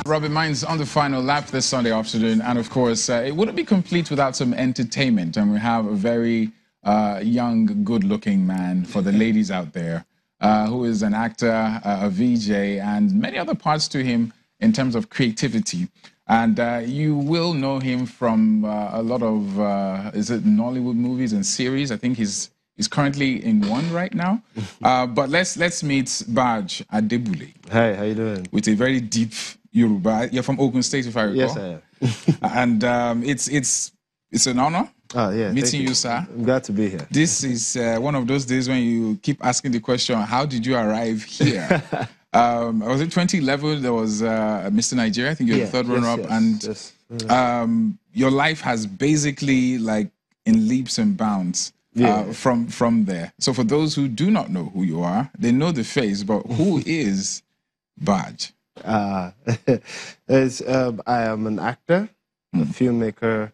Rubbin Minds on the final lap this Sunday afternoon, and of course, it wouldn't be complete without some entertainment. And we have a very young, good-looking man for the ladies out there, who is an actor, a VJ, and many other parts to him in terms of creativity. And you will know him from a lot of, is it Nollywood movies and series? I think he's currently in one right now. But let's meet Baj Adebule. Hi, how you doing? With a very deep Yoruba. You're from Ogun State, if I recall. Yes, I am. And it's an honor. Oh, yeah, meeting you, sir. I'm glad to be here. This is one of those days when you keep asking the question, how did you arrive here? Was it 2011? There was Mr. Nigeria. I think you're the third runner-up. And your life has basically, like, in leaps and bounds from there. So for those who do not know who you are, they know the face, but who is Baj? I am an actor, a filmmaker,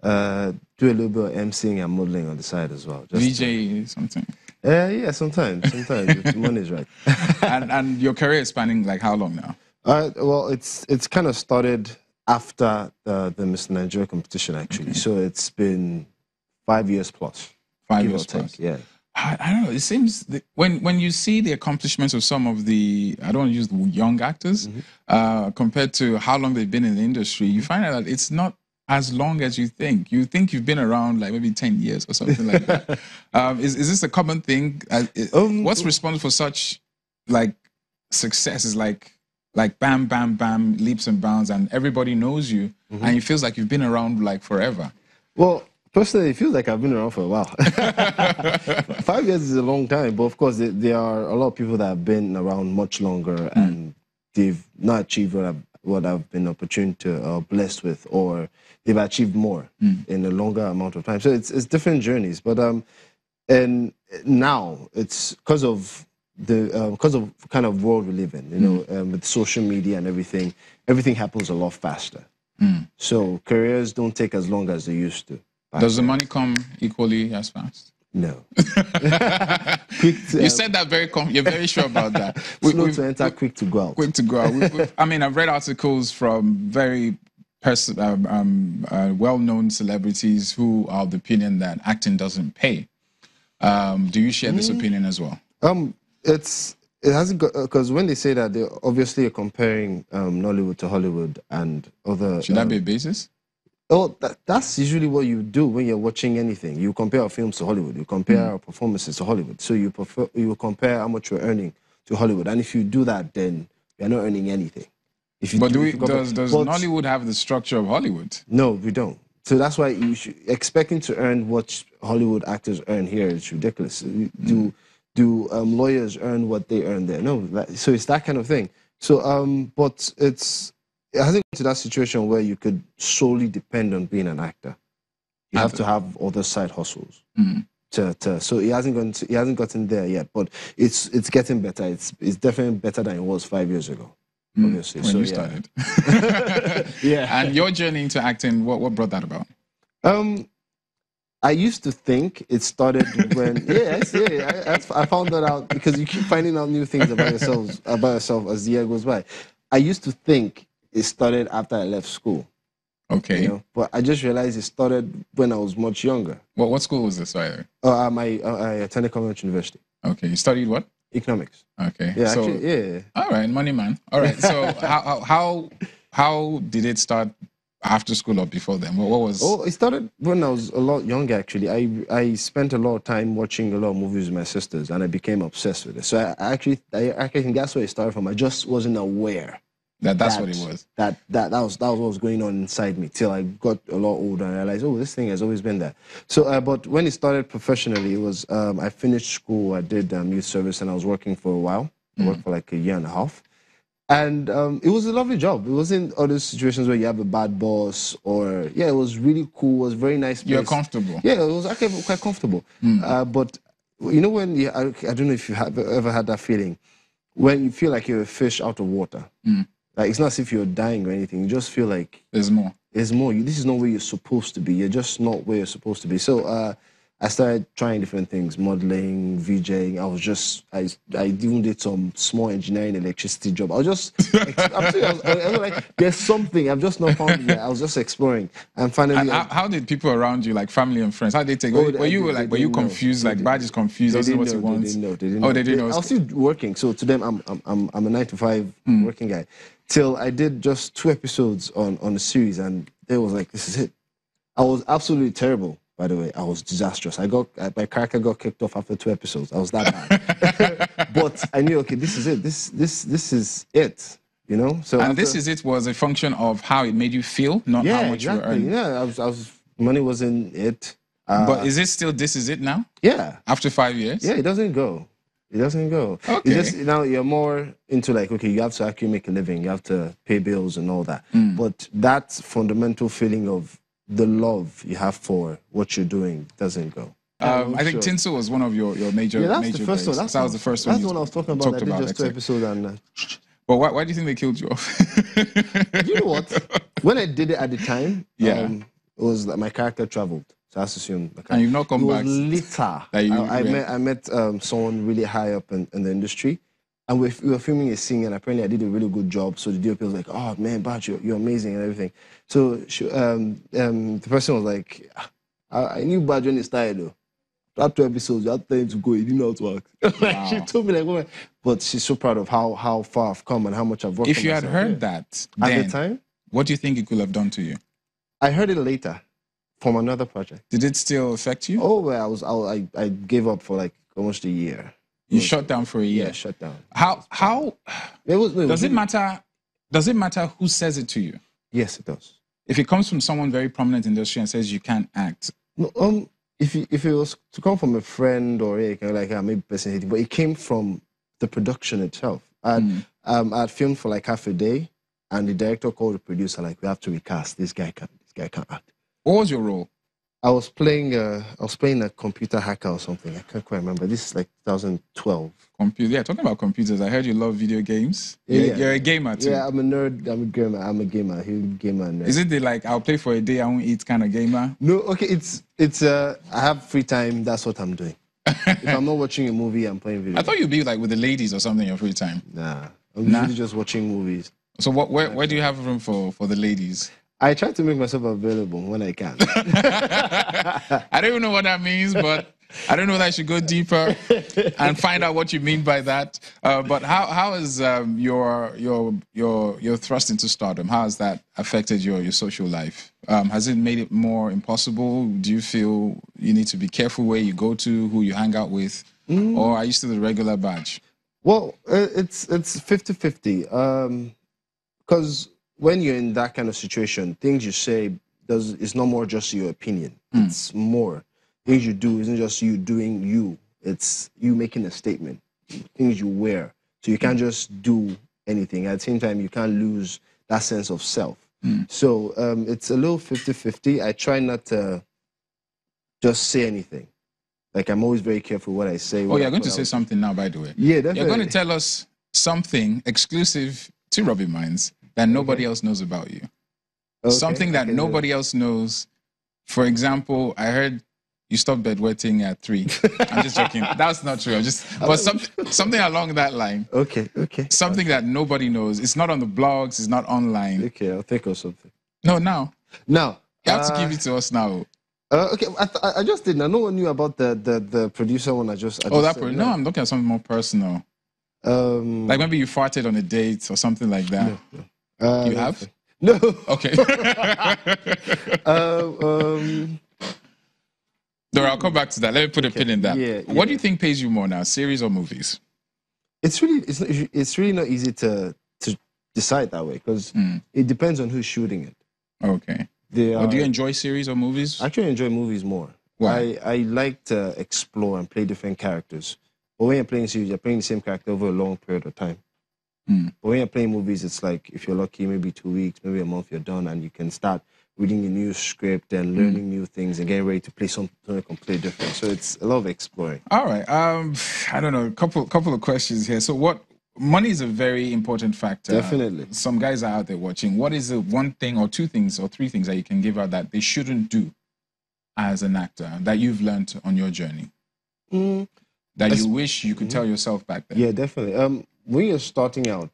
do a little bit of emceeing and modeling on the side as well. Just VJ something? Yeah, sometimes if the money's right. and your career is spanning like how long now? Well, it's kind of started after the Mr. Nigeria competition, actually. Okay. So it's been 5 years plus. 5 years plus. Yeah. I don't know. It seems that when you see the accomplishments of some of the, I don't want to use the young actors, compared to how long they've been in the industry, you find out that it's not as long as you think. You think you've been around like maybe 10 years or something like that. Is this a common thing? What's responsible for such like success? Is like bam, bam, bam, leaps and bounds, and everybody knows you, and it feels like you've been around like forever. Well, personally, it feels like I've been around for a while. 5 years is a long time, but of course, there are a lot of people that have been around much longer and they've not achieved what I've been opportune to blessed with, or they've achieved more in a longer amount of time. So it's different journeys, but and now it's because of the kind of world we live in, you know, with social media and everything happens a lot faster. So careers don't take as long as they used to. Does the money come equally as fast? No. You said that you're very sure about that. Slow to enter, quick to go out. Quick to go out. I mean, I've read articles from very well-known celebrities who are of the opinion that acting doesn't pay. Do you share this opinion as well? It hasn't got, because when they say that, they obviously are comparing Nollywood to Hollywood and other. Should that be a basis? Oh, that's usually what you do when you're watching anything. You compare our films to Hollywood. You compare our performances to Hollywood. So you compare how much you're earning to Hollywood. And if you do that, then you're not earning anything. Does Nollywood have the structure of Hollywood? No, we don't. So that's why expecting to earn what Hollywood actors earn here is ridiculous. Do lawyers earn what they earn there? No. So it's that kind of thing. So, but it hasn't got to that situation where you could solely depend on being an actor. You have to have other side hustles. So he hasn't gotten there yet, but it's getting better. It's definitely better than it was 5 years ago. Obviously. When you started. Yeah. And your journey into acting, what brought that about? I used to think it started when I found that out because you keep finding out new things about yourself as the year goes by. I used to think it started after I left school. Okay. You know? But I just realized it started when I was much younger. Well, what school was this, by the way? I attended Commonwealth University. Okay. You studied what? Economics. Okay. Yeah, so, actually, yeah. All right, money man. All right. So how did it start after school or before then? What was? Oh, it started when I was a lot younger. Actually, I spent a lot of time watching a lot of movies with my sisters, and I became obsessed with it. So I think that's where it started from. I just wasn't aware. That's what it was. That was what was going on inside me till I got a lot older and I realized, oh, this thing has always been there. So, but when it started professionally, it was I finished school, I did youth service, and I was working for a while. I worked for like a year and a half, and it was a lovely job. It wasn't all those situations where you have a bad boss or it was really cool. It was very nice place. You're comfortable. Yeah, it was actually quite comfortable. But you know when I don't know if you have ever had that feeling when you feel like you're a fish out of water. Like, it's not as if you're dying or anything. You just feel like there's more. There's more. This is not where you're supposed to be. You're just not where you're supposed to be. So I started trying different things, modeling, VJing. I even did some small engineering, electricity job. I was just, I'm serious. I was like, there's something I've just not found it yet. I was just exploring, and finally. And how did people around you, like family and friends, how did they take? Were you confused? Like, Bad is confused. Doesn't know what he wants. They didn't know. They didn't know. I was still working, so to them, I'm a 9 to 5 working guy. Till I did just 2 episodes on the series, and they was like, this is it. I was absolutely terrible. By the way, I was disastrous. My character got kicked off after 2 episodes. I was that bad. But I knew, okay, this is it. This is it. You know. So this is it was a function of how it made you feel, not how much you were earning. Yeah, I was. Money wasn't it. But is it still this is it now? Yeah. After 5 years? Yeah, it doesn't go. It doesn't go. Okay. It's just now you're more into like, okay, you have to actually make a living. You have to pay bills and all that. But that fundamental feeling of the love you have for what you're doing doesn't go. I think Tinsel was one of your major. Yeah, that's major the first one. that was the first one. That's the one I was talking about. I did just 2 episodes and. But why do you think they killed you off? You know what? When I did it at the time, it was like my character traveled. So I assume. And you've not come back. Later, I met someone really high up in the industry, and we were filming a scene, and apparently I did a really good job. So the DOP was like, "Oh man, Baj, you're amazing and everything." So the person was like, "I knew Baj when he started though. After 2 episodes, you had time to go. He didn't know how to act." Wow. She told me like, "Woman," but she's so proud of how far I've come and how much I've worked. If you had heard that at the time, what do you think it could have done to you? I heard it later from another project. Did it still affect you? Oh, well, I gave up for like almost a year. You shut down for a year. Yeah, shut down. How does it matter? Does it matter who says it to you? Yes, it does. If it comes from someone very prominent in the industry and says you can't act. No, if it was to come from a friend or like maybe person hating, but it came from the production itself. I'd filmed for like half a day, and the director called the producer like, "We have to recast. This guy can't act." What was your role? I was playing a computer hacker or something. I can't quite remember. This is like 2012. Yeah, talking about computers, I heard you love video games. Yeah. You're a gamer too. Yeah, I'm a nerd. I'm a gamer. Huge gamer. Nerd. Is it the like I'll play for a day, I won't eat kind of gamer? No, okay. It's I have free time. That's what I'm doing. If I'm not watching a movie, I'm playing video. I thought you'd be like with the ladies or something in your free time. Nah, I'm usually just watching movies. So where do you have room for the ladies? I try to make myself available when I can. I don't even know what that means, but I don't know that I should go deeper and find out what you mean by that. But how has your thrust into stardom? How has that affected your social life? Has it made it more impossible? Do you feel you need to be careful where you go to, who you hang out with, or are you still the regular Baj? Well, it's 50-50. Because when you're in that kind of situation, things you say it's not more just your opinion. It's more. Things you do isn't just you doing you. It's you making a statement. Things you wear. So you can't just do anything. At the same time, you can't lose that sense of self. So it's a little 50-50. I try not to just say anything. Like, I'm always very careful what I say. Oh, you're going to say something now, by the way. Yeah, definitely. You're going to tell us something exclusive to Rubbin Minds that nobody else knows about you. Something that nobody else knows. For example, I heard you stopped bedwetting at 3. I'm just joking. That's not true. But something along that line. Okay. Something that nobody knows. It's not on the blogs. It's not online. Okay, I'll think of something. No, now. Now. You have to give it to us now. Okay, I just didn't. No one knew about the producer one. No, I'm looking at something more personal. Like maybe you farted on a date or something like that. No. You have? No. Okay. No, I'll come back to that. Let me put a pin in that. Yeah. What do you think pays you more now, series or movies? It's really not easy to decide that way because it depends on who's shooting it. Okay. Do you enjoy series or movies? I actually enjoy movies more. Why? I like to explore and play different characters. But when you're playing series, you're playing the same character over a long period of time. But when you're playing movies, it's like, if you're lucky, maybe 2 weeks, maybe a month, you're done, and you can start reading a new script and learning new things and getting ready to play something completely different. So it's a lot of exploring. All right. I don't know, a couple of questions here. So money is a very important factor. Definitely. Some guys are out there watching. What is the one thing or 2 things or 3 things that you can give out that they shouldn't do? as an actor that you've learned on your journey? That you wish you could tell yourself back then? Yeah, definitely. When you're starting out,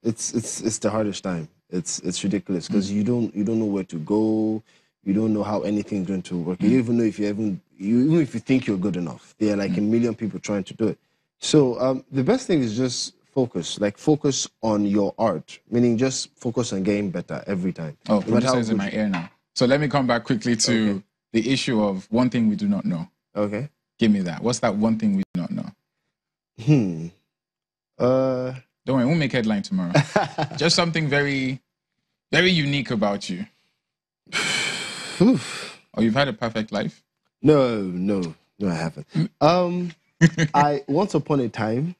it's the hardest time. It's ridiculous because you don't know where to go. You don't know how anything's going to work. You don't even know if even if you think you're good enough. There are like a million people trying to do it. So the best thing is just focus. Like focus on your art, meaning just focus on getting better every time. Oh, producer is in my ear now. So let me come back quickly to the issue of one thing we do not know. Okay. Give me that. What's that one thing we do not know? Don't worry, we'll make headline tomorrow. Just something very, very unique about you. Oh, you've had a perfect life? No, I haven't. I once upon a time,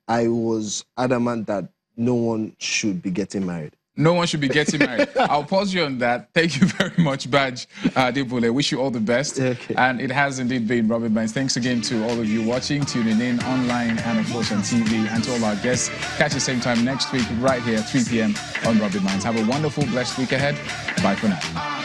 I was adamant that no one should be getting married. No one should be getting married. I'll pause you on that. Thank you very much, Badge Debule. Wish you all the best. Okay. And it has indeed been Rubbin Minds. Thanks again to all of you watching, tuning in online, and of course on TV. And to all our guests, catch the same time next week right here at 3 p.m. on Rubbin Minds. Have a wonderful, blessed week ahead. Bye for now.